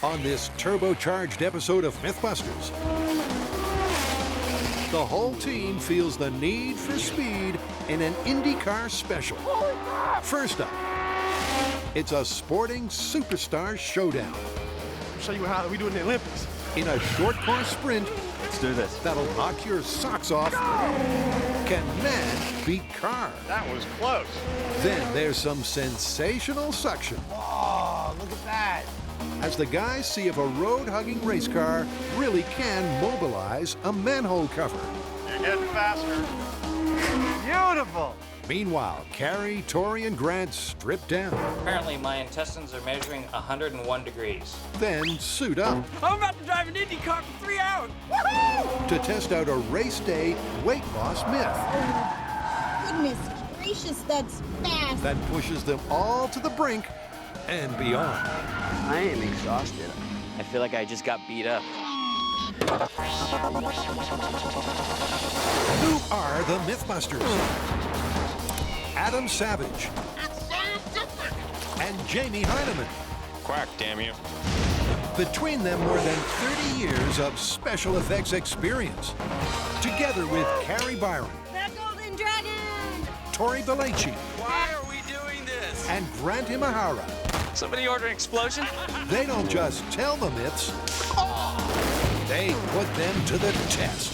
On this turbocharged episode of MythBusters, the whole team feels the need for speed in an IndyCar special. First up, it's a sporting superstar showdown. I'll show you how we do it in the Olympics. In a short course sprint, let's do this. That'll knock your socks off. Can man beat car? That was close. Then there's some sensational suction. Oh, look at that. As the guys see if a road-hugging race car really can mobilize a manhole cover. You're getting faster. Beautiful. Meanwhile, Carrie, Tori, and Grant strip down. Apparently, my intestines are measuring 101 degrees. Then suit up. I'm about to drive an Indy car for 3 hours. Woohoo! To test out a race day weight loss myth. Goodness gracious, that's fast. That pushes them all to the brink and beyond. I am exhausted. I feel like I just got beat up. Who are the MythBusters? Adam Savage and Jamie Heineman. Quack, damn you. Between them, more than 30 years of special effects experience. Together with Carrie Byron, The Golden Dragon. Tori Belleci, Why are we doing this? and Grant Imahara. Somebody order an explosion? They don't just tell the myths, they put them to the test.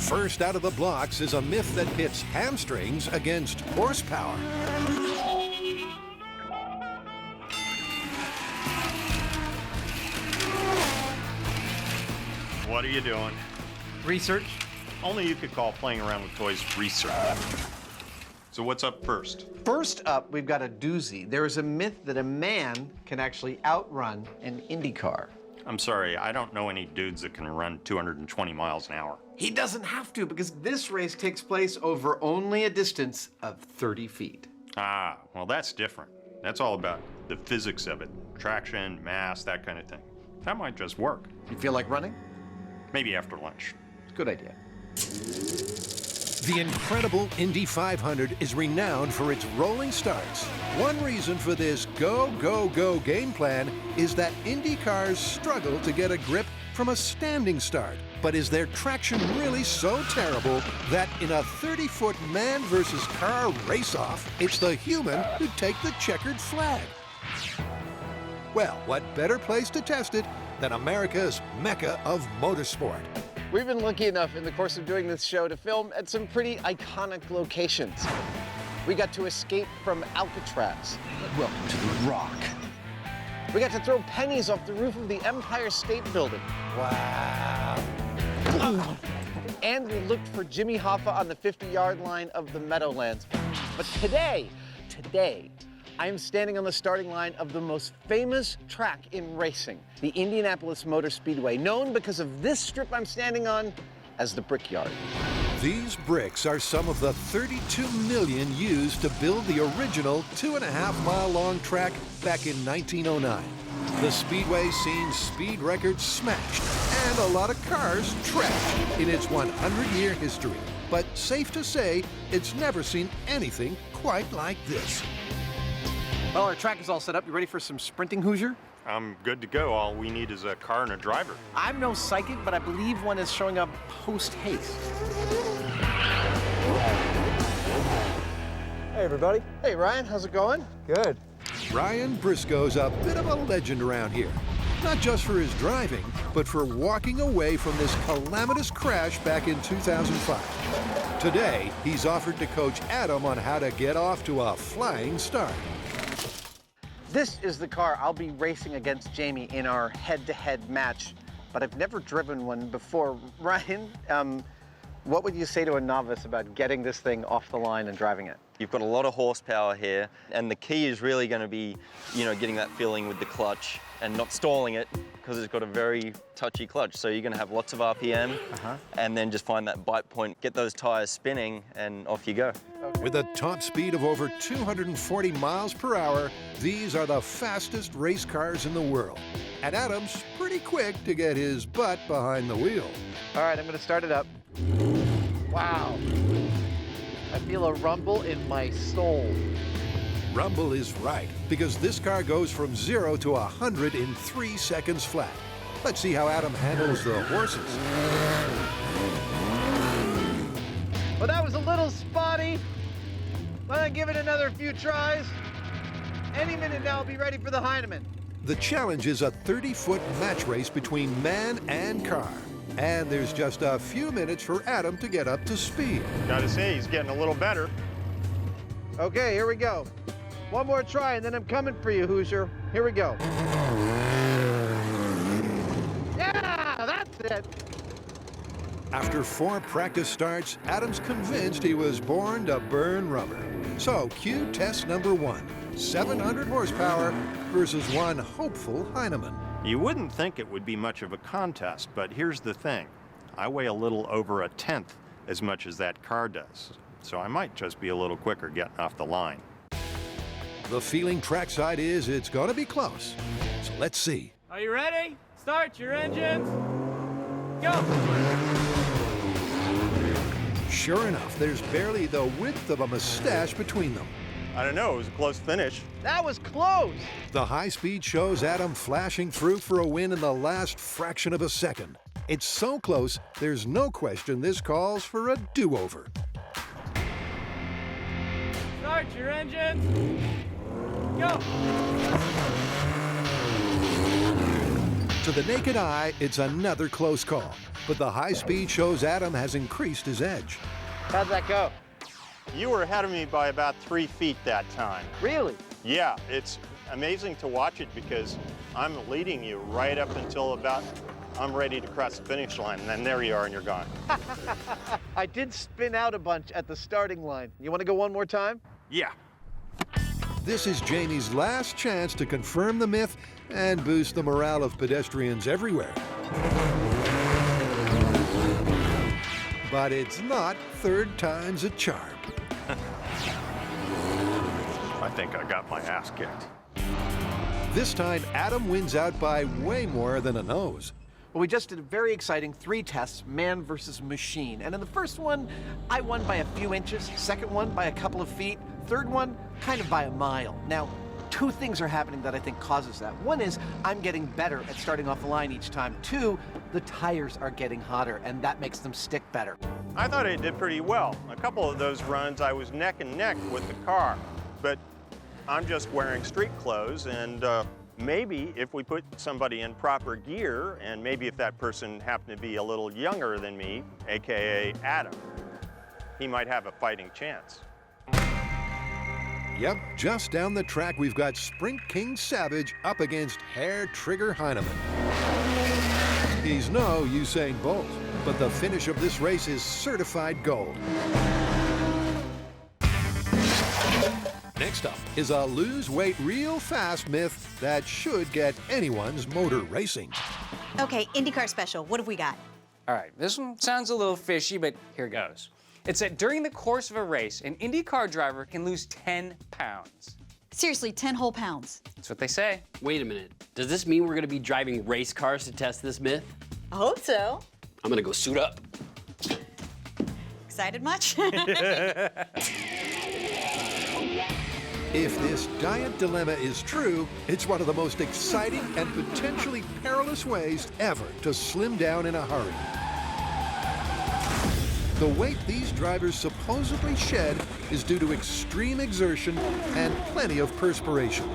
First out of the blocks is a myth that pits hamstrings against horsepower. What are you doing? Research. Only you could call playing around with toys research. So what's up first? First up, we've got a doozy. There is a myth that a man can actually outrun an Indy car. I'm sorry, I don't know any dudes that can run 220 miles an hour. He doesn't have to because this race takes place over only a distance of 30 feet. Ah, well that's different. That's all about the physics of it. Traction, mass, that kind of thing. That might just work. You feel like running? Maybe after lunch. Good idea. The incredible Indy 500 is renowned for its rolling starts. One reason for this go, go, go game plan is that Indy cars struggle to get a grip from a standing start. But is their traction really so terrible that in a 30-foot man versus car race-off, it's the human who take the checkered flag? Well, what better place to test it than America's mecca of motorsport? We've been lucky enough in the course of doing this show to film at some pretty iconic locations. We got to escape from Alcatraz. Welcome to the Rock. We got to throw pennies off the roof of the Empire State Building. Wow. And we looked for Jimmy Hoffa on the 50-yard line of the Meadowlands. But today, I'm standing on the starting line of the most famous track in racing, the Indianapolis Motor Speedway, known because of this strip I'm standing on as the Brickyard. These bricks are some of the 32 million used to build the original 2.5-mile-long track back in 1909. The Speedway's seen speed records smashed and a lot of cars trashed in its 100-year history. But safe to say, it's never seen anything quite like this. Well, our track is all set up. You ready for some sprinting, Hoosier? I'm good to go. All we need is a car and a driver. I'm no psychic, but I believe one is showing up post-haste. Hey, everybody. Hey, Ryan, how's it going? Good. Ryan Briscoe's a bit of a legend around here. Not just for his driving, but for walking away from this calamitous crash back in 2005. Today, he's offered to coach Adam on how to get off to a flying start. This is the car I'll be racing against Jamie in our head-to-head match, but I've never driven one before. Ryan, what would you say to a novice about getting this thing off the line and driving it? You've got a lot of horsepower here, and the key is really going to be, getting that feeling with the clutch and not stalling it because it's got a very touchy clutch. So you're going to have lots of RPM, and then just find that bite point, get those tires spinning, and off you go. With a top speed of over 240 miles per hour, these are the fastest race cars in the world. And Adam's pretty quick to get his butt behind the wheel. All right, I'm going to start it up. Wow. I feel a rumble in my soul. Rumble is right, because this car goes from 0 to 100 in 3 seconds flat. Let's see how Adam handles the horses. Well, that was a little spotty. Why not give it another few tries? Any minute now, I'll be ready for the Heineman. The challenge is a 30-foot match race between man and car. And there's just a few minutes for Adam to get up to speed. Gotta say, he's getting a little better. Okay, here we go. One more try, and then I'm coming for you, Hoosier. Here we go. Yeah, that's it. After 4 practice starts, Adam's convinced he was born to burn rubber. So, cue test number 1. 700 horsepower versus one hopeful Heineman. You wouldn't think it would be much of a contest, but here's the thing. I weigh a little over 1/10 as much as that car does, so I might just be a little quicker getting off the line. The feeling trackside is it's gonna be close. So let's see. Are you ready? Start your engines. Go. Sure enough, there's barely the width of a mustache between them. I don't know, it was a close finish. That was close. The high speed shows Adam flashing through for a win in the last fraction of a second. It's so close, there's no question this calls for a do-over. Start your engines. Go. To the naked eye, it's another close call. But the high speed shows Adam has increased his edge. How'd that go? You were ahead of me by about 3 feet that time. Really? Yeah, it's amazing to watch it because I'm leading you right up until about I'm ready to cross the finish line, and then there you are and you're gone. I did spin out a bunch at the starting line. You want to go one more time? Yeah. This is Jamie's last chance to confirm the myth and boost the morale of pedestrians everywhere. But it's not third time's a charm. I think I got my ass kicked. This time, Adam wins out by way more than a nose. Well, we just did a very exciting 3 tests, man versus machine. And in the first one, I won by a few inches. Second one, by a couple of feet. Third one, kind of by a mile. Now, 2 things are happening that I think causes that. One is I'm getting better at starting off the line each time. 2, the tires are getting hotter, and that makes them stick better. I thought I did pretty well. A couple of those runs, I was neck and neck with the car, but I'm just wearing street clothes, and maybe if we put somebody in proper gear, and maybe if that person happened to be a little younger than me, AKA Adam, he might have a fighting chance. Yep, just down the track, we've got Sprint King Savage up against Hair Trigger Heineman. He's no Usain Bolt, but the finish of this race is certified gold. Next up is a lose weight real fast myth that should get anyone's motor racing. Okay, IndyCar special. What have we got? All right, this one sounds a little fishy, but here goes. It's that during the course of a race, an IndyCar driver can lose 10 pounds. Seriously, 10 whole pounds. That's what they say. Wait a minute. Does this mean we're gonna be driving race cars to test this myth? I hope so. I'm gonna go suit up. Excited much? If this giant dilemma is true, it's one of the most exciting and potentially perilous ways ever to slim down in a hurry. The weight these drivers supposedly shed is due to extreme exertion and plenty of perspiration.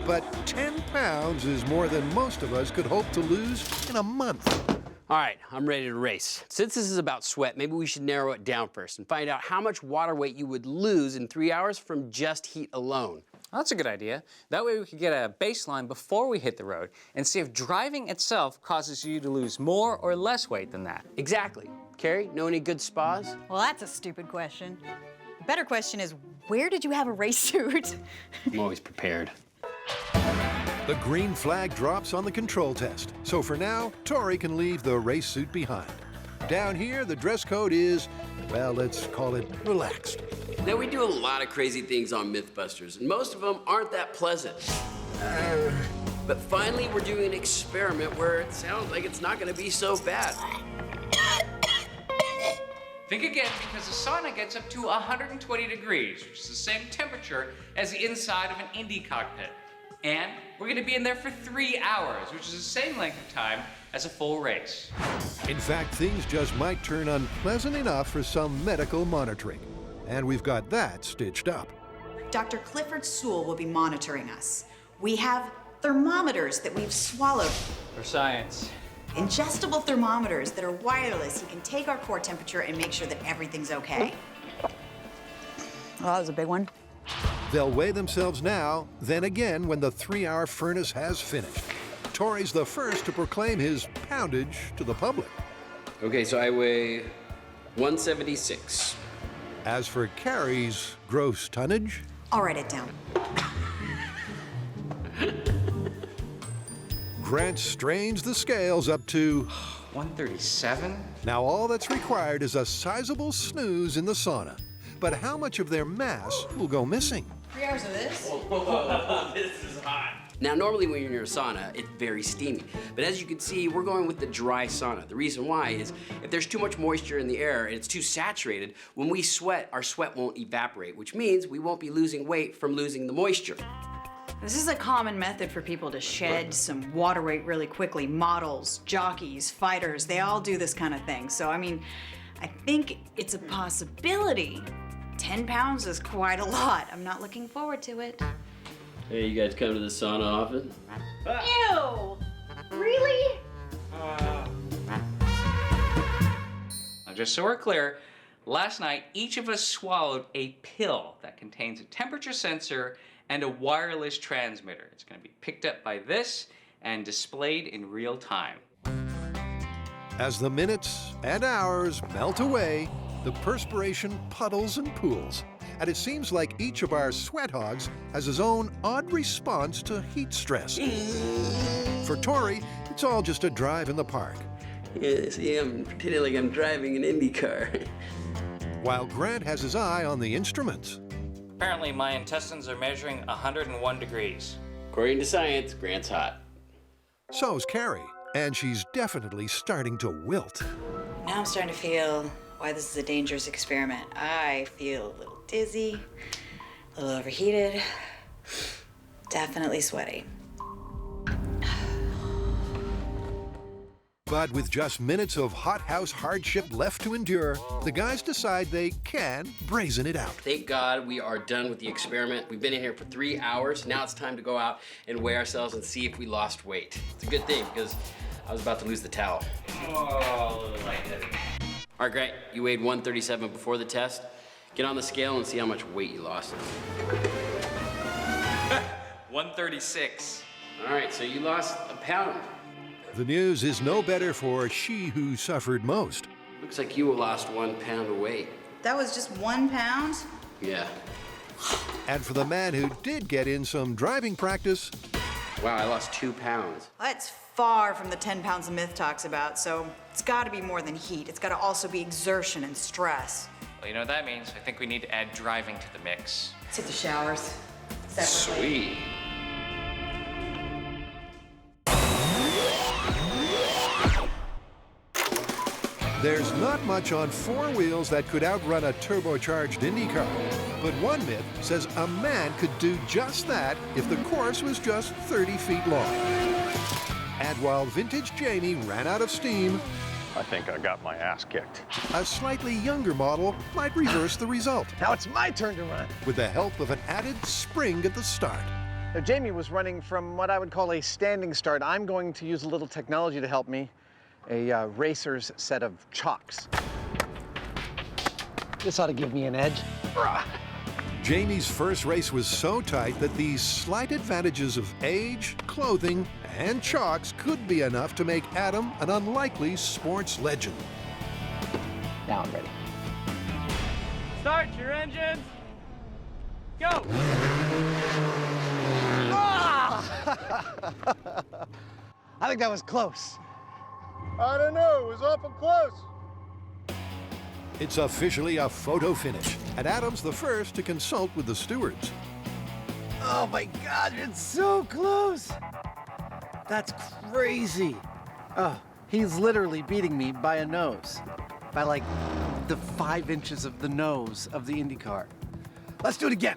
But 10 pounds is more than most of us could hope to lose in a month. All right, I'm ready to race. Since this is about sweat, maybe we should narrow it down first and find out how much water weight you would lose in 3 hours from just heat alone. That's a good idea. That way we could get a baseline before we hit the road and see if driving itself causes you to lose more or less weight than that. Exactly. Carrie, know any good spas? Well, that's a stupid question. The better question is, where did you have a race suit? I'm always prepared. The green flag drops on the control test. So for now, Tori can leave the race suit behind. Down here, the dress code is, well, let's call it relaxed. Now, we do a lot of crazy things on MythBusters, and most of them aren't that pleasant. But finally, we're doing an experiment where it sounds like it's not gonna be so bad. Think again, because the sauna gets up to 120 degrees, which is the same temperature as the inside of an Indy cockpit. And we're gonna be in there for 3 hours, which is the same length of time as a full race. In fact, things just might turn unpleasant enough for some medical monitoring. And we've got that stitched up. Dr. Clifford Sewell will be monitoring us. We have thermometers that we've swallowed. For science. Ingestible thermometers that are wireless. You can take our core temperature and make sure that everything's okay. Oh, that was a big one. They'll weigh themselves now, then again when the 3-hour furnace has finished. Tori's the first to proclaim his poundage to the public. Okay, so I weigh 176. As for Carrie's gross tonnage, I'll write it down. Grant strains the scales up to... 137? Now all that's required is a sizable snooze in the sauna. But how much of their mass will go missing? 3 hours of this? This is hot. Now, normally when you're in a sauna, it's very steamy. But as you can see, we're going with the dry sauna. The reason why is if there's too much moisture in the air and it's too saturated, when we sweat, our sweat won't evaporate, which means we won't be losing weight from losing the moisture. This is a common method for people to shed some water weight really quickly. Models, jockeys, fighters, they all do this kind of thing. So, I mean, I think it's a possibility. 10 pounds is quite a lot. I'm not looking forward to it. Hey, you guys come to the sauna often? Ew! Really? Now, just so we're clear, last night each of us swallowed a pill that contains a temperature sensor and a wireless transmitter. It's going to be picked up by this and displayed in real time. As the minutes and hours melt away, the perspiration puddles and pools. And it seems like each of our sweat hogs has his own odd response to heat stress. For Tori, it's all just a drive in the park. Yeah, see, I'm pretending like I'm driving an Indy car. While Grant has his eye on the instruments. Apparently, my intestines are measuring 101 degrees. According to science, Grant's hot. So's Carrie, and she's definitely starting to wilt. Now I'm starting to feel why this is a dangerous experiment. I feel a little dizzy, a little overheated, definitely sweaty. But with just minutes of hothouse hardship left to endure, the guys decide they can brazen it out. Thank God we are done with the experiment. We've been in here for 3 hours. Now it's time to go out and weigh ourselves and see if we lost weight. It's a good thing because I was about to lose the towel. Oh, like it. All right, Grant, you weighed 137 before the test. Get on the scale and see how much weight you lost. 136. All right, so you lost a pound. The news is no better for she who suffered most. Looks like you lost 1 pound of weight. That was just 1 pound? Yeah. And for the man who did get in some driving practice, Wow, I lost 2 pounds. That's far from the 10 pounds the myth talks about, so it's gotta be more than heat. It's gotta also be exertion and stress. Well, you know what that means? I think we need to add driving to the mix. Let's hit the showers. Separately. Sweet. there's not much on 4 wheels that could outrun a turbocharged Indy car. But one myth says a man could do just that if the course was just 30 feet long. And while vintage Jamie ran out of steam, I think I got my ass kicked. a slightly younger model might reverse the result Now it's my turn to run. with the help of an added spring at the start. Now, Jamie was running from what I would call a standing start. I'm going to use a little technology to help me, a racer's set of chocks. This ought to give me an edge. Jamie's first race was so tight that these slight advantages of age, clothing, and chocks could be enough to make Adam an unlikely sports legend. Now I'm ready. Start your engines. Go. I think that was close. I don't know, it was awful close. It's officially a photo finish, and Adam's the first to consult with the stewards. Oh my God, it's so close. That's crazy. Oh, he's literally beating me by a nose. By like the 5 inches of the nose of the IndyCar. Let's do it again.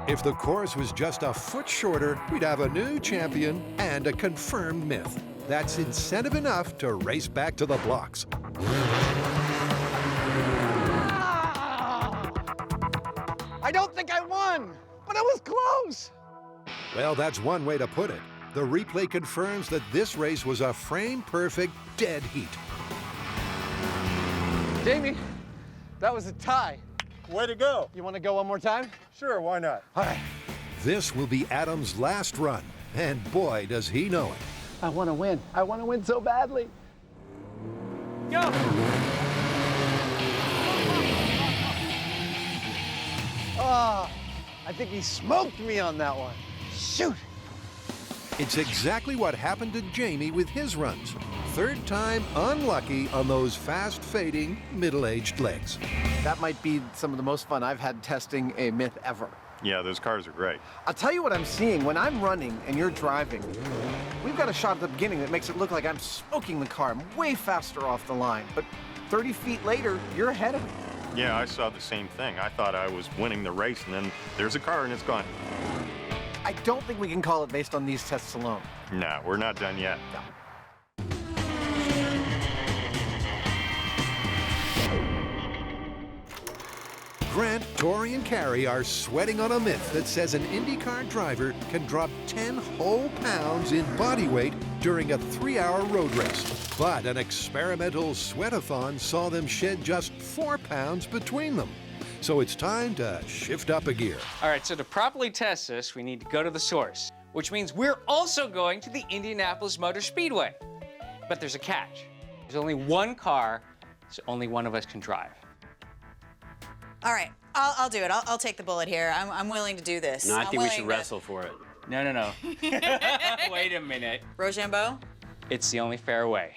If the course was just a foot shorter, we'd have a new champion and a confirmed myth. That's incentive enough to race back to the blocks. I don't think I won, but it was close. Well, that's one way to put it. The replay confirms that this race was a frame-perfect dead heat. Jamie, that was a tie. Way to go. You want to go one more time? Sure, why not? All right. This will be Adam's last run, and boy, does he know it. I want to win. I want to win so badly. Go! Oh, I think he smoked me on that one. Shoot. It's exactly what happened to Jamie with his runs. Third time unlucky on those fast-fading, middle-aged legs. That might be some of the most fun I've had testing a myth ever. Yeah, those cars are great. I'll tell you what I'm seeing. When I'm running and you're driving, we've got a shot at the beginning that makes it look like I'm smoking the car. I'm way faster off the line. But 30 feet later, you're ahead of me. Yeah, I saw the same thing. I thought I was winning the race, and then there's a car and it's gone. I don't think we can call it based on these tests alone. No, we're not done yet. No. Grant, Tori, and Carrie are sweating on a myth that says an IndyCar driver can drop 10 whole pounds in body weight during a 3-hour road race. But an experimental Sweatathon saw them shed just 4 pounds between them. So it's time to shift up a gear. All right, so to properly test this, we need to go to the source, which means we're also going to the Indianapolis Motor Speedway. But there's a catch. There's only one car, so only one of us can drive. All right, I'll do it. I'll take the bullet here. I'm willing to do this. No, I think we should wrestle for it. No. Wait a minute. Rochambeau? It's the only fair way.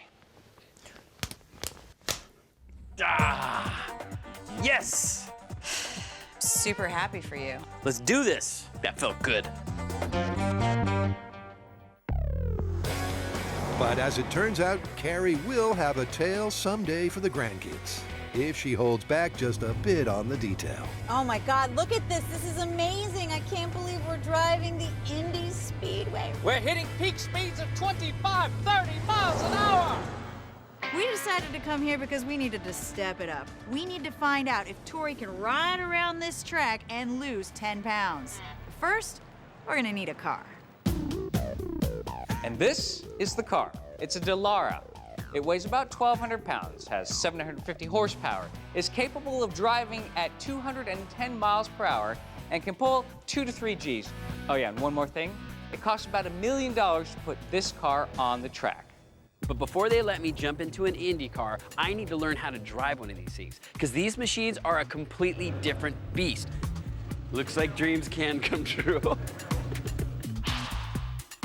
Yes! Super happy for you. Let's do this. That felt good. But as it turns out, Carrie will have a tale someday for the grandkids, if she holds back just a bit on the detail. Oh my God, look at this. This is amazing. I can't believe we're driving the Indy Speedway. We're hitting peak speeds of 25, 30 miles an hour. We decided to come here because we needed to step it up. We need to find out if Tori can ride around this track and lose 10 pounds. But first, we're gonna need a car. And this is the car. It's a Dallara. It weighs about 1,200 pounds, has 750 horsepower, is capable of driving at 210 miles per hour, and can pull 2 to 3 Gs. Oh yeah, and one more thing. It costs about $1 million to put this car on the track. But before they let me jump into an Indy car, I need to learn how to drive one of these things, because these machines are a completely different beast. Looks like dreams can come true.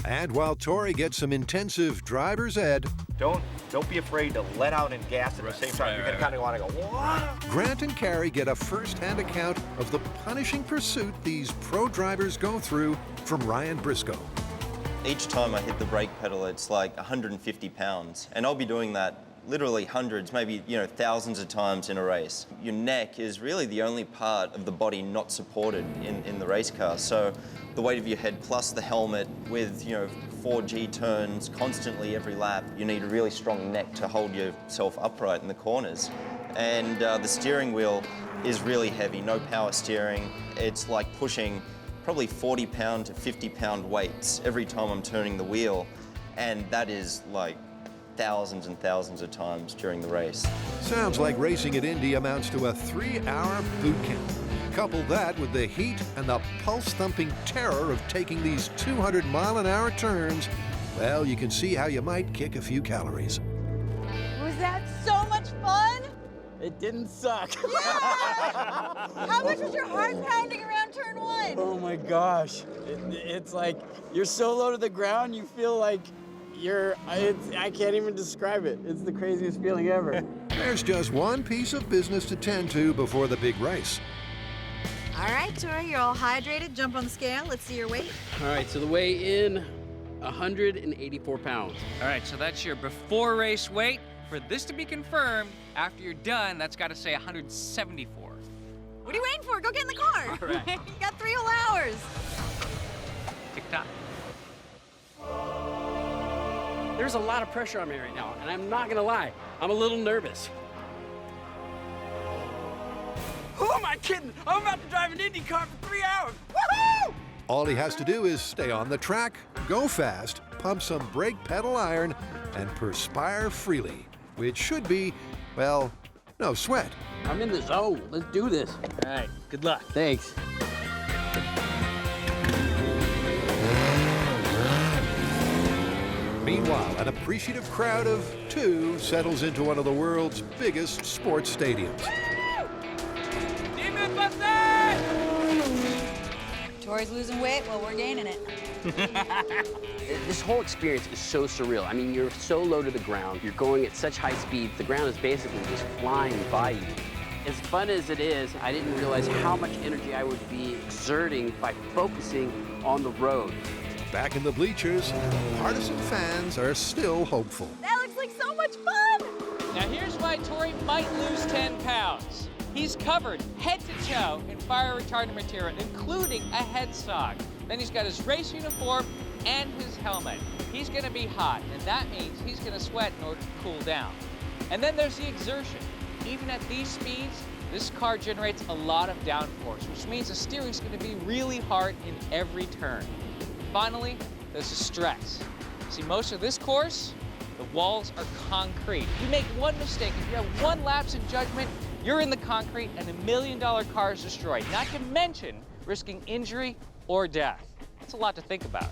And while Tori gets some intensive driver's ed, Don't be afraid to let out and gas at the same time. You're gonna kind of want to go, what? Grant and Carrie get a first-hand account of the punishing pursuit these pro drivers go through from Ryan Briscoe. Each time I hit the brake pedal, it's like 150 pounds. And I'll be doing that literally hundreds, maybe, thousands of times in a race. Your neck is really the only part of the body not supported in the race car. So the weight of your head plus the helmet with, 4G turns constantly every lap, you need a really strong neck to hold yourself upright in the corners. And the steering wheel is really heavy, no power steering. It's like pushing probably 40-pound to 50-pound weights every time I'm turning the wheel. And that is like thousands and thousands of times during the race. Sounds like racing at Indy amounts to a 3-hour boot camp. Couple that with the heat and the pulse-thumping terror of taking these 200-mile-an-hour turns, well, you can see how you might kick a few calories. Was that so much fun? It didn't suck. Yeah! How much was your heart pounding around turn 1? Oh my gosh. It's like you're so low to the ground, you feel like I can't even describe it. It's the craziest feeling ever. There's just one piece of business to tend to before the big race. All right, Tori, you're all hydrated. Jump on the scale. Let's see your weight. All right, so the weigh in, 184 pounds. All right, so that's your before race weight For this to be confirmed, after you're done, that's got to say 174. What are you waiting for? Go get in the car. All right. You got 3 whole hours. Tick-tock. There's a lot of pressure on me right now, and I'm not gonna lie, I'm a little nervous. Who am I kidding? I'm about to drive an Indy car for 3 hours. Woohoo! All he has to do is stay on the track, go fast, pump some brake pedal iron, and perspire freely, which should be, well, no sweat. I'm in the zone. Let's do this. All right, good luck. Thanks. Meanwhile, an appreciative crowd of 2 settles into one of the world's biggest sports stadiums. Tori's losing weight while we're gaining it. This whole experience is so surreal. I mean, you're so low to the ground. You're going at such high speeds. The ground is basically just flying by you. As fun as it is, I didn't realize how much energy I would be exerting by focusing on the road. Back in the bleachers, partisan fans are still hopeful. That looks like so much fun! Now here's why Tori might lose 10 pounds. He's covered head to toe in fire retardant material, including a head sock. Then he's got his race uniform and his helmet. He's gonna be hot, and that means he's gonna sweat in order to cool down. And then there's the exertion. Even at these speeds, this car generates a lot of downforce, which means the steering's gonna be really hard in every turn. Finally, there's the stress. See, most of this course, the walls are concrete. If you make one mistake, if you have one lapse in judgment, you're in the concrete and $1 million car is destroyed, not to mention risking injury or death. That's a lot to think about.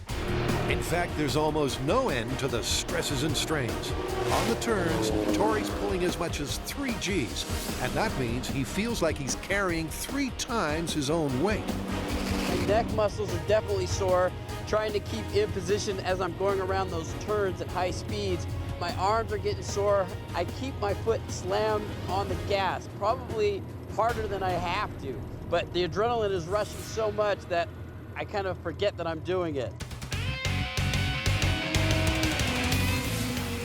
In fact, there's almost no end to the stresses and strains. On the turns, Tori's pulling as much as 3 Gs, and that means he feels like he's carrying 3 times his own weight. My neck muscles are definitely sore, trying to keep in position as I'm going around those turns at high speeds. My arms are getting sore. I keep my foot slammed on the gas, probably harder than I have to. But the adrenaline is rushing so much that I kind of forget that I'm doing it.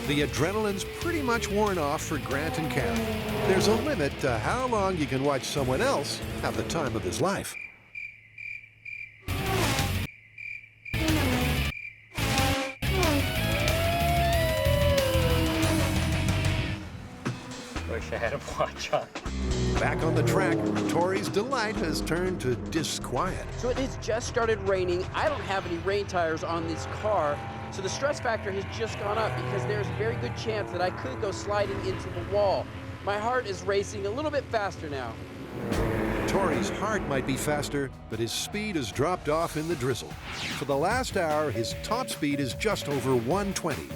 The adrenaline's pretty much worn off for Grant and Karen. There's a limit to how long you can watch someone else have the time of his life. Wish I had a watch on. Back on the track, Tori's delight has turned to disquiet. So it has just started raining. I don't have any rain tires on this car, so the stress factor has just gone up because there's a very good chance that I could go sliding into the wall. My heart is racing a little bit faster now. Tori's heart might be faster, but his speed has dropped off in the drizzle. For the last hour, his top speed is just over 120.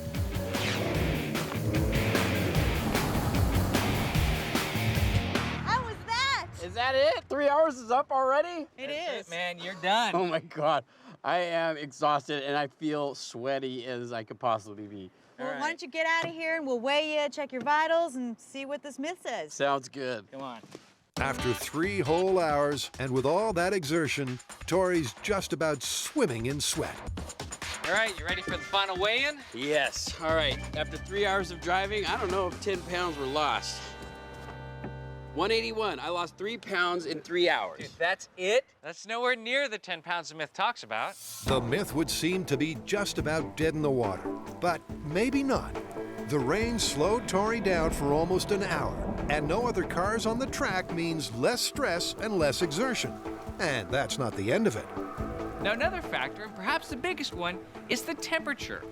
Is that it? 3 hours is up already? It is. Man, you're done. Oh my God. I am exhausted and I feel sweaty as I could possibly be. Well, why don't you get out of here and we'll weigh you, check your vitals, and see what this myth says. Sounds good. Come on. After 3 whole hours, and with all that exertion, Tori's just about swimming in sweat. All right, you ready for the final weigh-in? Yes. All right. After 3 hours of driving, I don't know if 10 pounds were lost. 181. I lost 3 pounds in 3 hours. Dude, that's it? That's nowhere near the 10 pounds the myth talks about. The myth would seem to be just about dead in the water, but maybe not. The rain slowed Tori down for almost an hour, and no other cars on the track means less stress and less exertion. And that's not the end of it. Now, another factor, and perhaps the biggest one, is the temperature.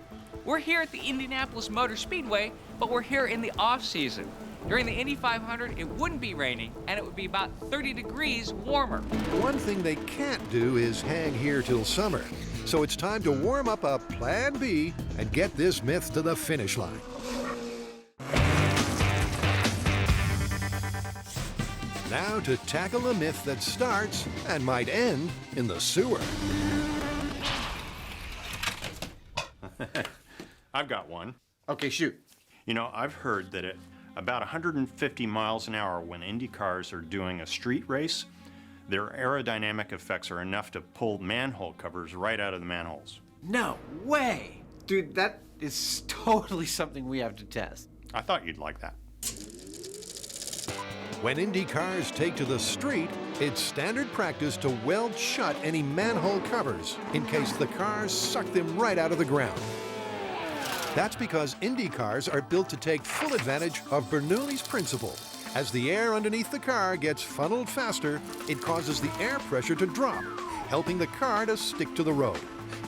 We're here at the Indianapolis Motor Speedway, but we're here in the off-season. During the Indy 500, it wouldn't be raining, and it would be about 30 degrees warmer. One thing they can't do is hang here till summer. So it's time to warm up a Plan B and get this myth to the finish line. Now to tackle a myth that starts and might end in the sewer. I've got one. Okay, shoot. You know, I've heard that at about 150 miles an hour when Indy cars are doing a street race, their aerodynamic effects are enough to pull manhole covers right out of the manholes. No way! Dude, that is totally something we have to test. I thought you'd like that. When Indy cars take to the street, it's standard practice to weld shut any manhole covers in case the cars suck them right out of the ground. That's because Indy cars are built to take full advantage of Bernoulli's principle. As the air underneath the car gets funneled faster, it causes the air pressure to drop, helping the car to stick to the road.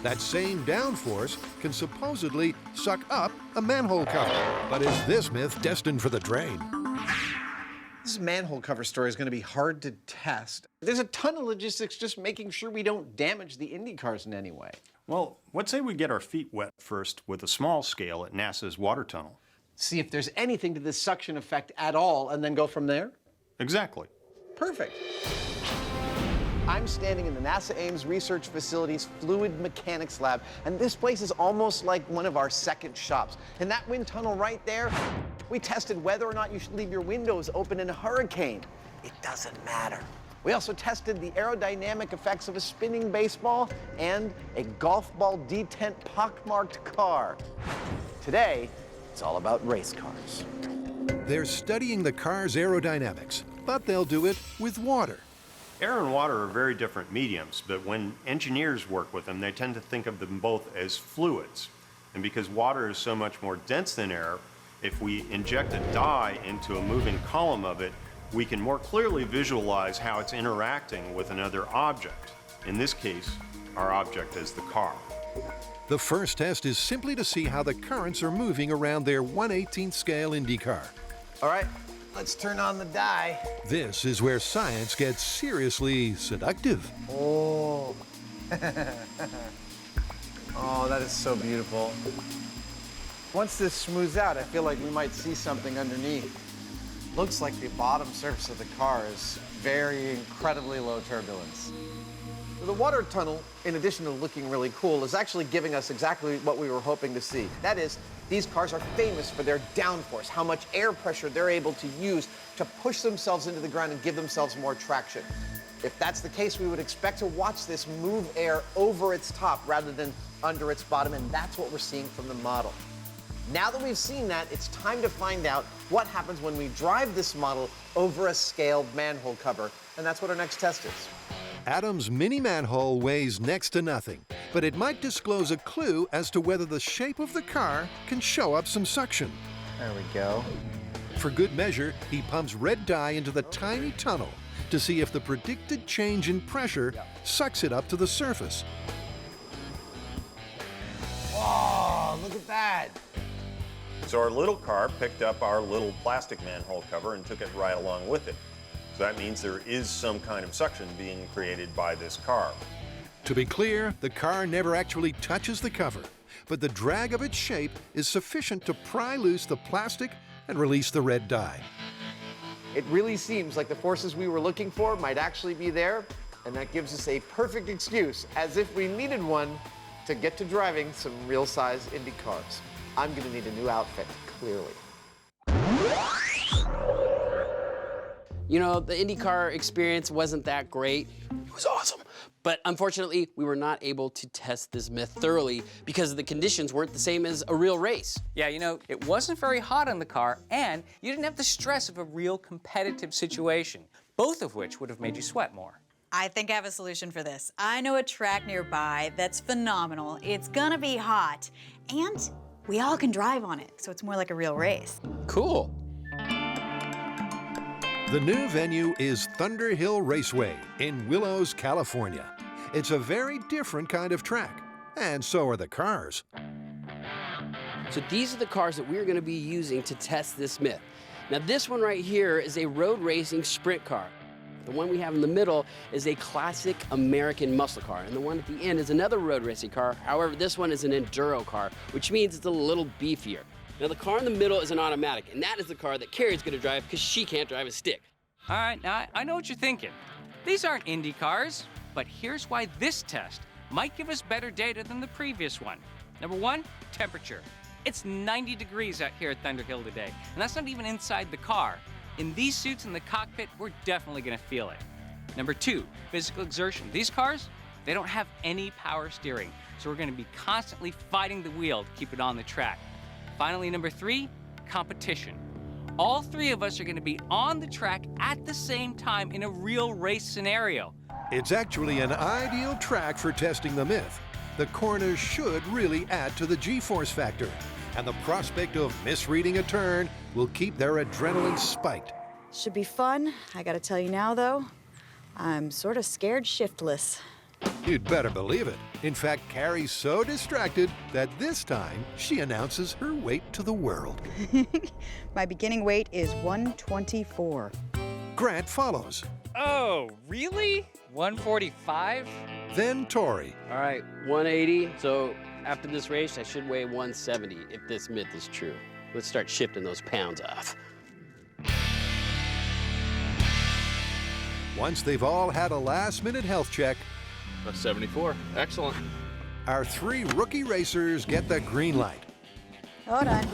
That same downforce can supposedly suck up a manhole cover. But is this myth destined for the drain? This manhole cover story is going to be hard to test. There's a ton of logistics just making sure we don't damage the Indy cars in any way. Well, what say we get our feet wet first with a small scale at NASA's water tunnel? See if there's anything to this suction effect at all, and then go from there? Exactly. Perfect. I'm standing in the NASA Ames Research Facility's Fluid Mechanics Lab, and this place is almost like one of our second shops. In that wind tunnel right there, we tested whether or not you should leave your windows open in a hurricane. It doesn't matter. We also tested the aerodynamic effects of a spinning baseball and a golf ball detent pockmarked car. Today, it's all about race cars. They're studying the car's aerodynamics, but they'll do it with water. Air and water are very different mediums, but when engineers work with them, they tend to think of them both as fluids. And because water is so much more dense than air, if we inject a dye into a moving column of it, we can more clearly visualize how it's interacting with another object. In this case, our object is the car. The first test is simply to see how the currents are moving around their 1/18 scale Indy car. All right, let's turn on the dye. This is where science gets seriously seductive. Oh. Oh, that is so beautiful. Once this smooths out, I feel like we might see something underneath. Looks like the bottom surface of the car is very incredibly low turbulence. The water tunnel, in addition to looking really cool, is actually giving us exactly what we were hoping to see. That is, these cars are famous for their downforce, how much air pressure they're able to use to push themselves into the ground and give themselves more traction. If that's the case, we would expect to watch this move air over its top rather than under its bottom, and that's what we're seeing from the model. Now that we've seen that, it's time to find out what happens when we drive this model over a scaled manhole cover, and that's what our next test is. Adam's mini manhole weighs next to nothing, but it might disclose a clue as to whether the shape of the car can show up some suction. There we go. For good measure, he pumps red dye into the tiny tunnel to see if the predicted change in pressure sucks it up to the surface. Oh, look at that. So our little car picked up our little plastic manhole cover and took it right along with it. So that means there is some kind of suction being created by this car. To be clear, the car never actually touches the cover, but the drag of its shape is sufficient to pry loose the plastic and release the red dye. It really seems like the forces we were looking for might actually be there, and that gives us a perfect excuse, as if we needed one, to get to driving some real-size Indy cars. I'm gonna need a new outfit, clearly. You know, the IndyCar experience wasn't that great. It was awesome. But unfortunately, we were not able to test this myth thoroughly because the conditions weren't the same as a real race. Yeah, you know, it wasn't very hot on the car, and you didn't have the stress of a real competitive situation, both of which would have made you sweat more. I think I have a solution for this. I know a track nearby that's phenomenal. It's gonna be hot, and we all can drive on it, so it's more like a real race. Cool. The new venue is Thunder Hill Raceway in Willows, California. It's a very different kind of track, and so are the cars. So these are the cars that we're gonna be using to test this myth. Now this one right here is a road racing sprint car. The one we have in the middle is a classic American muscle car, and the one at the end is another road racing car. However, this one is an enduro car, which means it's a little beefier. Now the car in the middle is an automatic, and that is the car that Carrie's gonna drive because she can't drive a stick. All right, now I know what you're thinking. These aren't Indy cars, but here's why this test might give us better data than the previous one. Number one, temperature. It's 90 degrees out here at Thunder Hill today, and that's not even inside the car. In these suits in the cockpit, we're definitely gonna feel it. Number two, physical exertion. These cars, they don't have any power steering, so we're gonna be constantly fighting the wheel to keep it on the track. Finally, number three, competition. All three of us are gonna be on the track at the same time in a real race scenario. It's actually an ideal track for testing the myth. The corners should really add to the G-force factor, and the prospect of misreading a turn will keep their adrenaline spiked. Should be fun. I gotta tell you now, though, I'm sort of scared shiftless. You'd better believe it. In fact, Carrie's so distracted that this time she announces her weight to the world. My beginning weight is 124. Grant follows. Oh, really? 145? Then Tori. All right, 180. So after this race, I should weigh 170 if this myth is true. Let's start shifting those pounds off. Once they've all had a last-minute health check, A 74. Excellent. our three rookie racers get the green light. Hold on.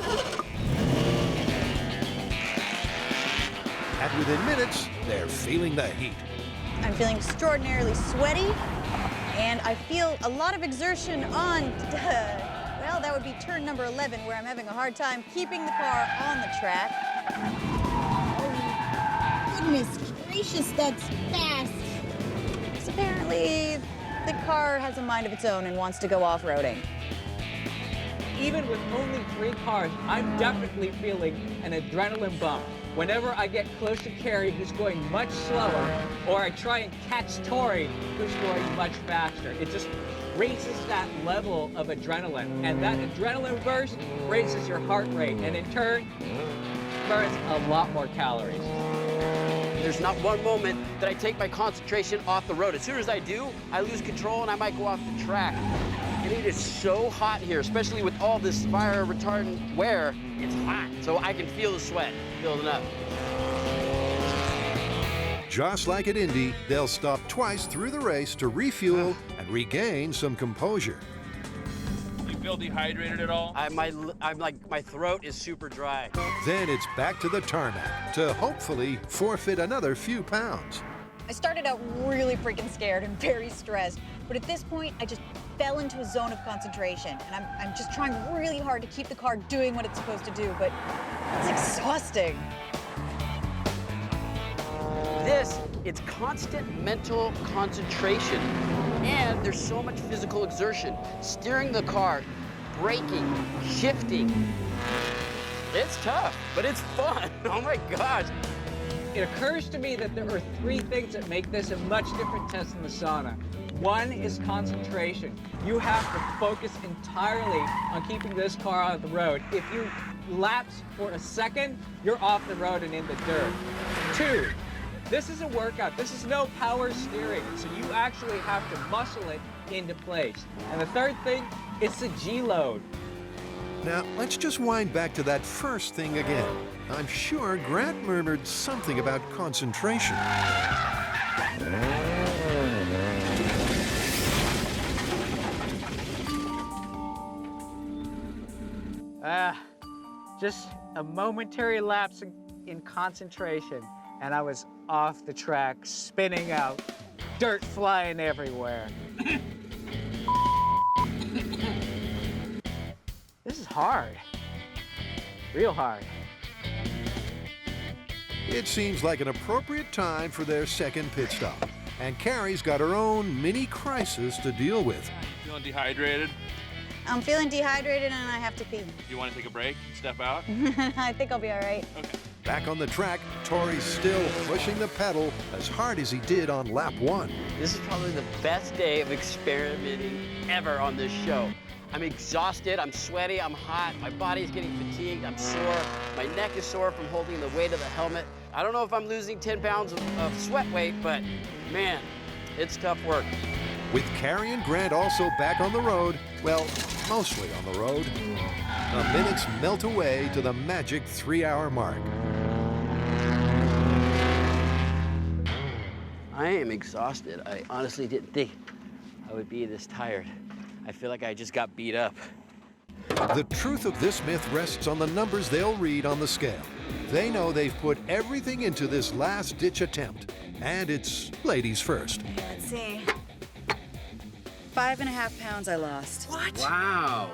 And within minutes, they're feeling the heat. I'm feeling extraordinarily sweaty, and I feel a lot of exertion on, well, that would be turn number 11, where I'm having a hard time keeping the car on the track. Oh, goodness gracious, that's fast. So apparently, the car has a mind of its own and wants to go off-roading. Even with only 3 cars, I'm definitely feeling an adrenaline bump. Whenever I get close to Carrie, who's going much slower, or I try and catch Tori, who's going much faster, it just raises that level of adrenaline. And that adrenaline burst raises your heart rate, and in turn, burns a lot more calories. There's not one moment that I take my concentration off the road. As soon as I do, I lose control and I might go off the track. And it is so hot here, especially with all this fire retardant wear. It's hot, so I can feel the sweat building up. Just like at Indy, they'll stop twice through the race to refuel and regain some composure. You feel dehydrated at all? I'm like, my throat is super dry. Then it's back to the tarmac to hopefully forfeit another few pounds. I started out really freaking scared and very stressed, but at this point, I just fell into a zone of concentration, and I'm just trying really hard to keep the car doing what it's supposed to do, but it's exhausting. It's constant mental concentration, and there's so much physical exertion. Steering the car, braking, shifting. It's tough, but it's fun. Oh my gosh. It occurs to me that there are 3 things that make this a much different test than the sauna. One is concentration. You have to focus entirely on keeping this car on the road. If you lapse for a second, you're off the road and in the dirt. 2, this is a workout. This is no power steering, so you actually have to muscle it into place. And the 3rd thing, it's the G-load. Now, let's just wind back to that first thing again. I'm sure Grant murmured something about concentration. Just a momentary lapse in concentration, and I was off the track, spinning out, dirt flying everywhere. This is hard. Real hard. It seems like an appropriate time for their second pit stop. And Carrie's got her own mini crisis to deal with. Feeling dehydrated? I'm feeling dehydrated and I have to pee. You want to take a break? Step out? I think I'll be all right. Okay. Back on the track, Tori's still pushing the pedal as hard as he did on lap 1. This is probably the best day of experimenting ever on this show. I'm exhausted, I'm sweaty, I'm hot, my body's getting fatigued, I'm sore, my neck is sore from holding the weight of the helmet. I don't know if I'm losing 10 pounds of sweat weight, but man, it's tough work. With Carrie and Grant also back on the road, well, mostly on the road, the minutes melt away to the magic 3-hour mark. I am exhausted. I honestly didn't think I would be this tired. I feel like I just got beat up. The truth of this myth rests on the numbers they'll read on the scale. They know they've put everything into this last-ditch attempt, and it's ladies first. Let's see. 5.5 pounds I lost. What? Wow.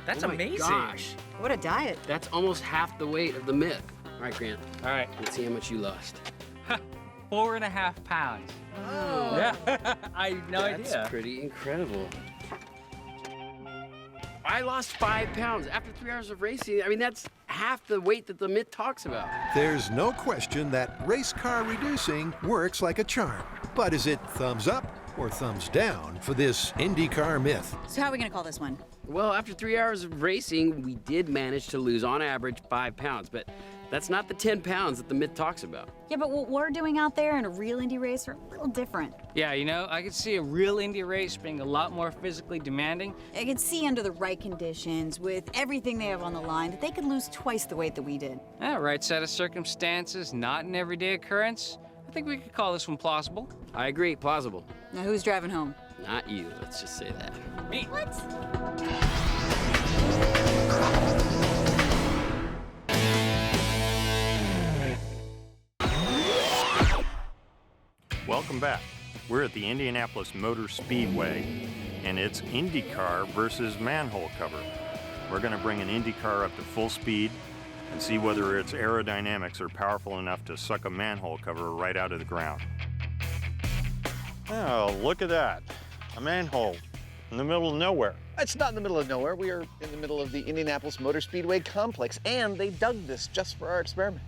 That's Oh my amazing. Gosh. What a diet. That's almost half the weight of the myth. All right, Grant. All right. Let's see how much you lost. 4.5 pounds. Oh. Yeah, I had no idea. That's pretty incredible. I lost 5 pounds after 3 hours of racing. I mean, that's half the weight that the myth talks about. There's no question that race car reducing works like a charm. But is it thumbs up or thumbs down for this IndyCar myth? So how are we gonna call this one? Well, after 3 hours of racing, we did manage to lose, on average, 5 pounds. But that's not the 10 pounds that the myth talks about. Yeah, but what we're doing out there in a real Indy race are a little different. Yeah, you know, I could see a real Indy race being a lot more physically demanding. I could see under the right conditions, with everything they have on the line, that they could lose twice the weight that we did. Yeah, right set of circumstances, not an everyday occurrence. I think we could call this one plausible. I agree, plausible. Now who's driving home? Not you, let's just say that. Me. What? Welcome back. We're at the Indianapolis Motor Speedway, and it's IndyCar versus Manhole Cover. We're going to bring an IndyCar up to full speed and see whether its aerodynamics are powerful enough to suck a manhole cover right out of the ground. Oh, look at that. A manhole in the middle of nowhere. It's not in the middle of nowhere. We are in the middle of the Indianapolis Motor Speedway complex, and they dug this just for our experiment.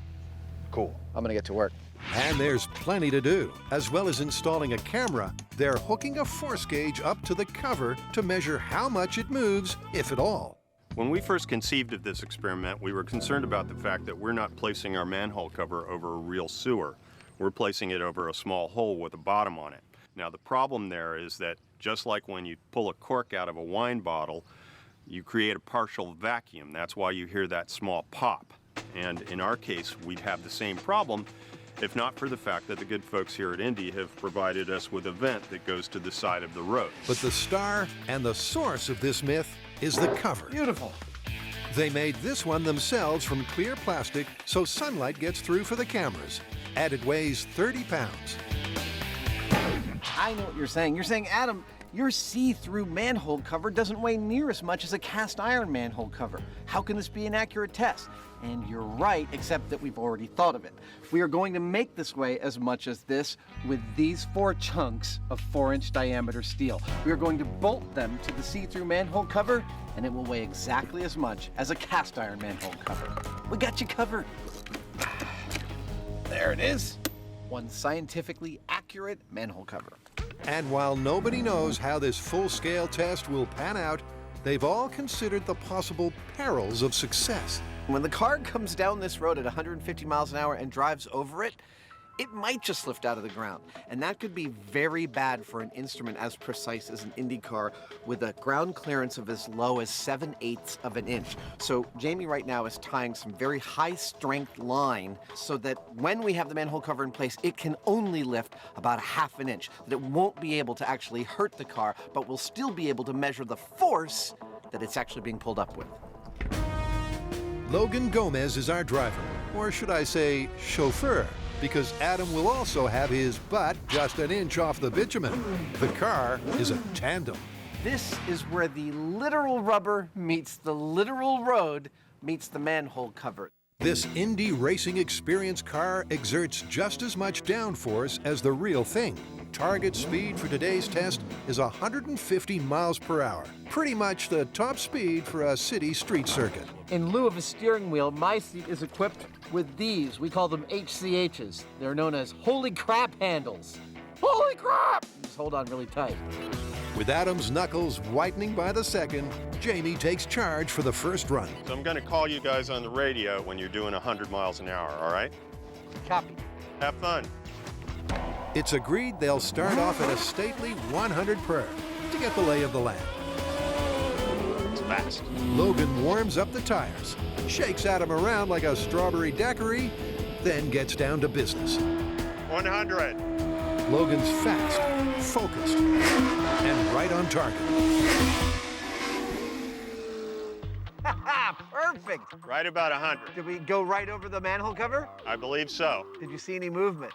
Cool. I'm gonna get to work. And there's plenty to do. As well as installing a camera, they're hooking a force gauge up to the cover to measure how much it moves, if at all. When we first conceived of this experiment, we were concerned about the fact that we're not placing our manhole cover over a real sewer. We're placing it over a small hole with a bottom on it. Now, the problem there is that just like when you pull a cork out of a wine bottle, you create a partial vacuum. That's why you hear that small pop. And in our case, we'd have the same problem if not for the fact that the good folks here at Indy have provided us with a vent that goes to the side of the road. But the star and the source of this myth is the cover. Beautiful. They made this one themselves from clear plastic so sunlight gets through for the cameras. And it weighs 30 pounds. I know what you're saying. You're saying, Adam, your see-through manhole cover doesn't weigh near as much as a cast iron manhole cover. How can this be an accurate test? And you're right, except that we've already thought of it. We are going to make this weigh as much as this with these 4 chunks of 4-inch diameter steel. We are going to bolt them to the see-through manhole cover, and it will weigh exactly as much as a cast iron manhole cover. We got you covered. There it is. One scientifically accurate manhole cover. And while nobody knows how this full-scale test will pan out, they've all considered the possible perils of success. When the car comes down this road at 150 miles an hour and drives over it, it might just lift out of the ground. And that could be very bad for an instrument as precise as an Indy car with a ground clearance of as low as 7/8 of an inch. So Jamie right now is tying some very high strength line so that when we have the manhole cover in place, it can only lift about a ½ an inch. That it won't be able to actually hurt the car, but we'll still be able to measure the force that it's actually being pulled up with. Logan Gomez is our driver, or should I say chauffeur, because Adam will also have his butt just an inch off the bitumen. The car is a tandem. This is where the literal rubber meets the literal road meets the manhole cover. This Indy racing experience car exerts just as much downforce as the real thing. Target speed for today's test is 150 miles per hour. Pretty much the top speed for a city street circuit. In lieu of a steering wheel, my seat is equipped with these. We call them HCHs. They're known as holy crap handles. Holy crap! Just hold on really tight. With Adam's knuckles whitening by the second, Jamie takes charge for the first run. So I'm going to call you guys on the radio when you're doing 100 miles an hour, all right? Copy. Have fun. It's agreed they'll start off at a stately 100 per to get the lay of the land. It's fast. Logan warms up the tires, shakes Adam around like a strawberry daiquiri, then gets down to business. 100. Logan's fast, focused, and right on target. Perfect. Right about 100. Did we go right over the manhole cover? I believe so. Did you see any movement?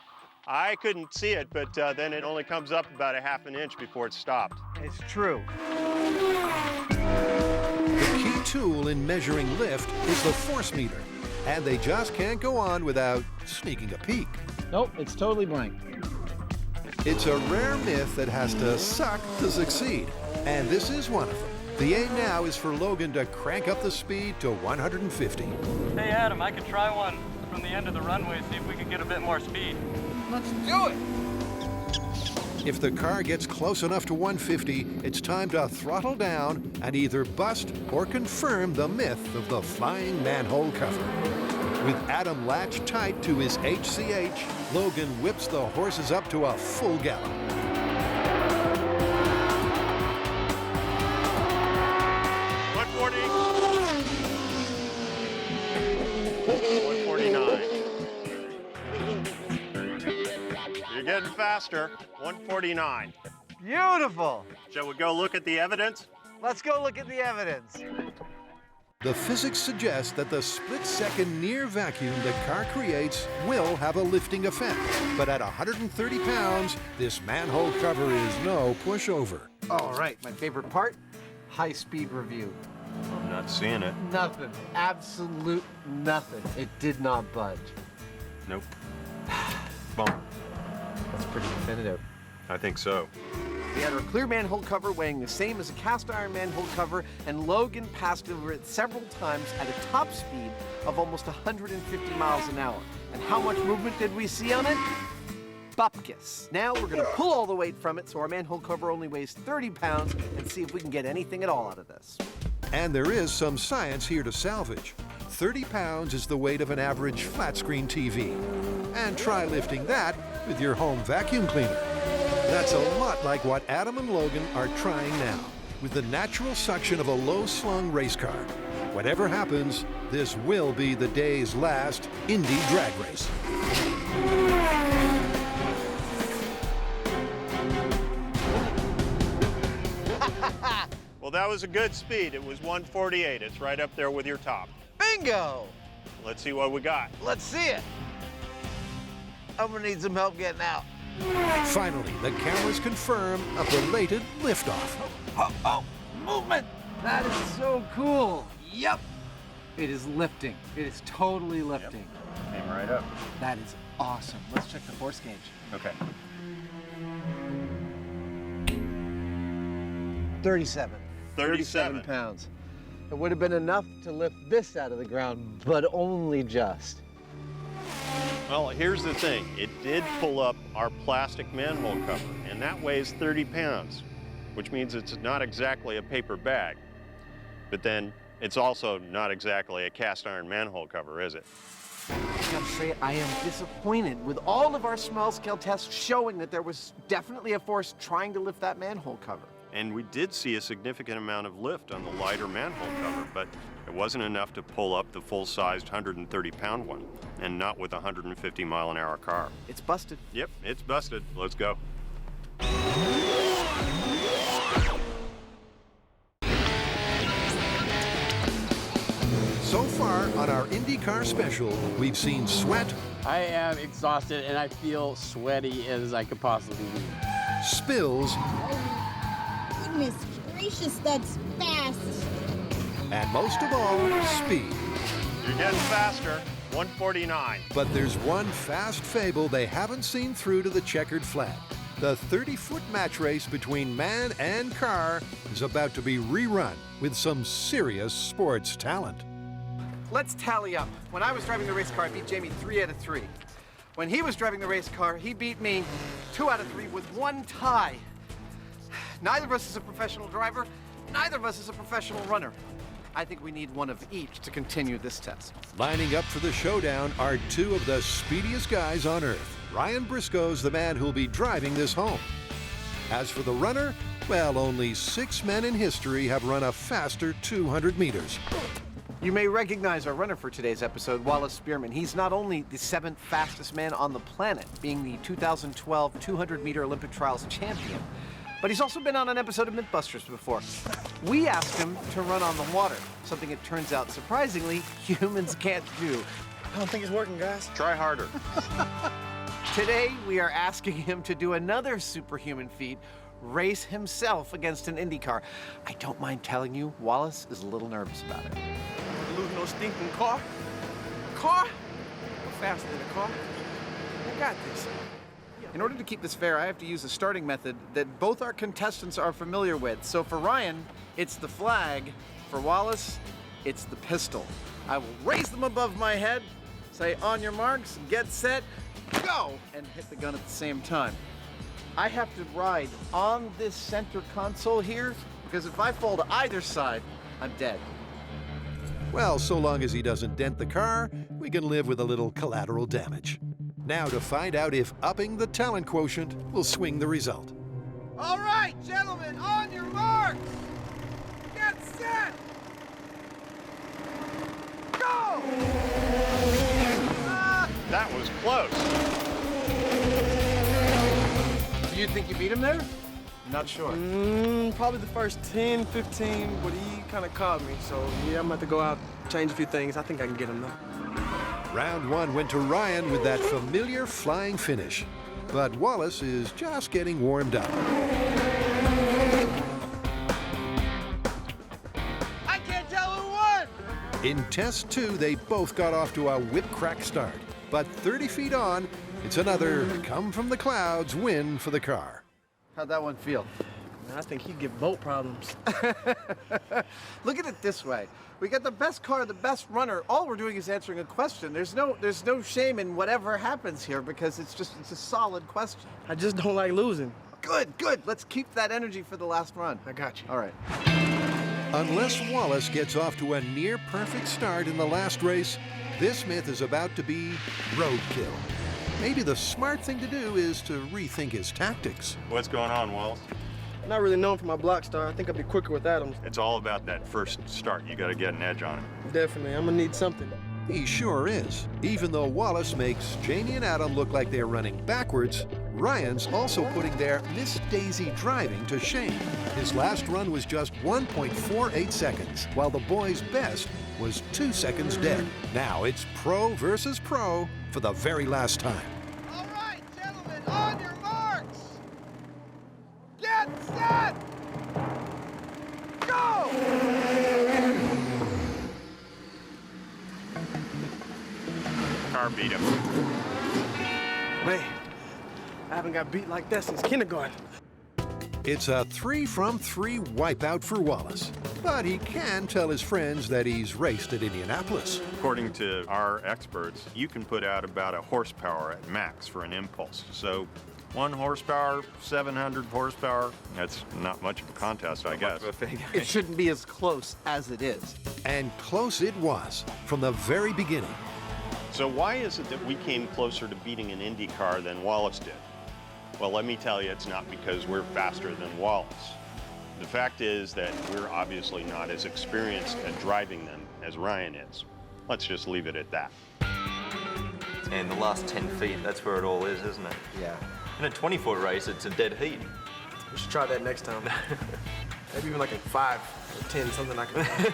I couldn't see it, but then it only comes up about a ½ an inch before it stopped. It's true. The key tool in measuring lift is the force meter, and they just can't go on without sneaking a peek. Nope, it's totally blank. It's a rare myth that has to suck to succeed, and this is one of them. The aim now is for Logan to crank up the speed to 150. Hey Adam, I could try one from the end of the runway, see if we could get a bit more speed. Let's do it! If the car gets close enough to 150, it's time to throttle down and either bust or confirm the myth of the flying manhole cover. With Adam latched tight to his HCH, Logan whips the horses up to a full gallop. Getting faster. 149. Beautiful. Shall we go look at the evidence? Let's go look at the evidence. The physics suggest that the split-second near vacuum the car creates will have a lifting effect. But at 130 pounds, this manhole cover is no pushover. All right, my favorite part, high-speed review. I'm not seeing it. Nothing, absolute nothing. It did not budge. Nope. Bummer. That's pretty definitive. I think so. We had our clear manhole cover weighing the same as a cast iron manhole cover, and Logan passed over it several times at a top speed of almost 150 miles an hour. And how much movement did we see on it? Bupkis. Now we're gonna pull all the weight from it so our manhole cover only weighs 30 pounds and see if we can get anything at all out of this. And there is some science here to salvage. 30 pounds is the weight of an average flat-screen TV. And try lifting that with your home vacuum cleaner. That's a lot like what Adam and Logan are trying now, with the natural suction of a low-slung race car. Whatever happens, this will be the day's last Indy drag race. Well, that was a good speed. It was 148. It's right up there with your top. Bingo! Let's see what we got. Let's see it. I'm gonna need some help getting out. Finally, the cameras confirm a belated liftoff. Oh, movement! That is so cool. Yep. It is lifting. It is totally lifting. Yep. Came right up. That is awesome. Let's check the force gauge. Okay. 37. 37 pounds. It would have been enough to lift this out of the ground, but only just. Well, here's the thing. It did pull up our plastic manhole cover, and that weighs 30 pounds, which means it's not exactly a paper bag. But then it's also not exactly a cast iron manhole cover, is it? I gotta say, I am disappointed with all of our small scale tests showing that there was definitely a force trying to lift that manhole cover. And we did see a significant amount of lift on the lighter manhole cover, but it wasn't enough to pull up the full-sized 130-pound one, and not with a 150-mile-an-hour car. It's busted. Yep, it's busted. Let's go. So far on our IndyCar special, we've seen sweat. I am exhausted and I feel sweaty as I could possibly be. Spills. Goodness gracious, that's fast. And most of all, speed. You're getting faster. 149. But there's one fast fable they haven't seen through to the checkered flag. The 30-foot match race between man and car is about to be rerun with some serious sports talent. Let's tally up. When I was driving the race car, I beat Jamie 3 out of 3. When he was driving the race car, he beat me 2 out of 3 with 1 tie. Neither of us is a professional driver. Neither of us is a professional runner. I think we need one of each to continue this test. Lining up for the showdown are 2 of the speediest guys on Earth. Ryan Briscoe's the man who'll be driving this home. As for the runner, well, only 6 men in history have run a faster 200 meters. You may recognize our runner for today's episode, Wallace Spearman. He's not only the 7th fastest man on the planet, being the 2012 200-meter Olympic trials champion, but he's also been on an episode of MythBusters before. We asked him to run on the water, something it turns out, surprisingly, humans can't do. I don't think it's working, guys. Try harder. Today, we are asking him to do another superhuman feat, race himself against an Indy car. I don't mind telling you, Wallace is a little nervous about it. Lose no stinking car. Car? I'm faster than a car. I got this. In order to keep this fair, I have to use a starting method that both our contestants are familiar with. So for Ryan, it's the flag. For Wallace, it's the pistol. I will raise them above my head, say on your marks, get set, go, and hit the gun at the same time. I have to ride on this center console here, because if I fall to either side, I'm dead. Well, so long as he doesn't dent the car, we can live with a little collateral damage. Now to find out if upping the talent quotient will swing the result. All right, gentlemen, on your marks. Get set. Go! That was close. Do you think you beat him there? I'm not sure. Probably the first 10, 15, but he kind of caught me. So, yeah, I'm about to go out, change a few things. I think I can get him, though. Round one went to Ryan with that familiar flying finish. But Wallace is just getting warmed up. I can't tell who won! In test two, they both got off to a whip-crack start. But 30 feet on, it's another come-from-the-clouds win for the car. How'd that one feel? Man, I think he'd give boat problems. Look at it this way. We got the best car, the best runner. All we're doing is answering a question. There's no shame in whatever happens here because it's a solid question. I just don't like losing. Good. Let's keep that energy for the last run. I got you. All right. Unless Wallace gets off to a near-perfect start in the last race, this myth is about to be roadkill. Maybe the smart thing to do is to rethink his tactics. What's going on, Wallace? I'm not really known for my block star. I think I'll be quicker with Adams. It's all about that first start. You got to get an edge on him. Definitely. I'm going to need something. He sure is. Even though Wallace makes Jamie and Adam look like they're running backwards, Ryan's also putting their Miss Daisy driving to shame. His last run was just 1.48 seconds, while the boys' best was 2 seconds dead. Now it's pro versus pro for the very last time. All right, gentlemen, on your marks. Get set. Go! Car beat him. Man, I haven't got beat like that since kindergarten. It's a 3-from-3 wipeout for Wallace, but he can tell his friends that he's raced at Indianapolis. According to our experts, you can put out about 1 horsepower at max for an impulse. So 1 horsepower, 700 horsepower, that's not much of a contest, I guess. It shouldn't be as close as it is. And close it was from the very beginning. So why is it that we came closer to beating an Indy car than Wallace did? Well, let me tell you, it's not because we're faster than Wallace. The fact is that we're obviously not as experienced at driving them as Ryan is. Let's just leave it at that. And the last 10 feet, that's where it all is, isn't it? Yeah. In a 20-foot race, it's a dead heat. We should try that next time. Maybe even like a 5 or 10, something like that.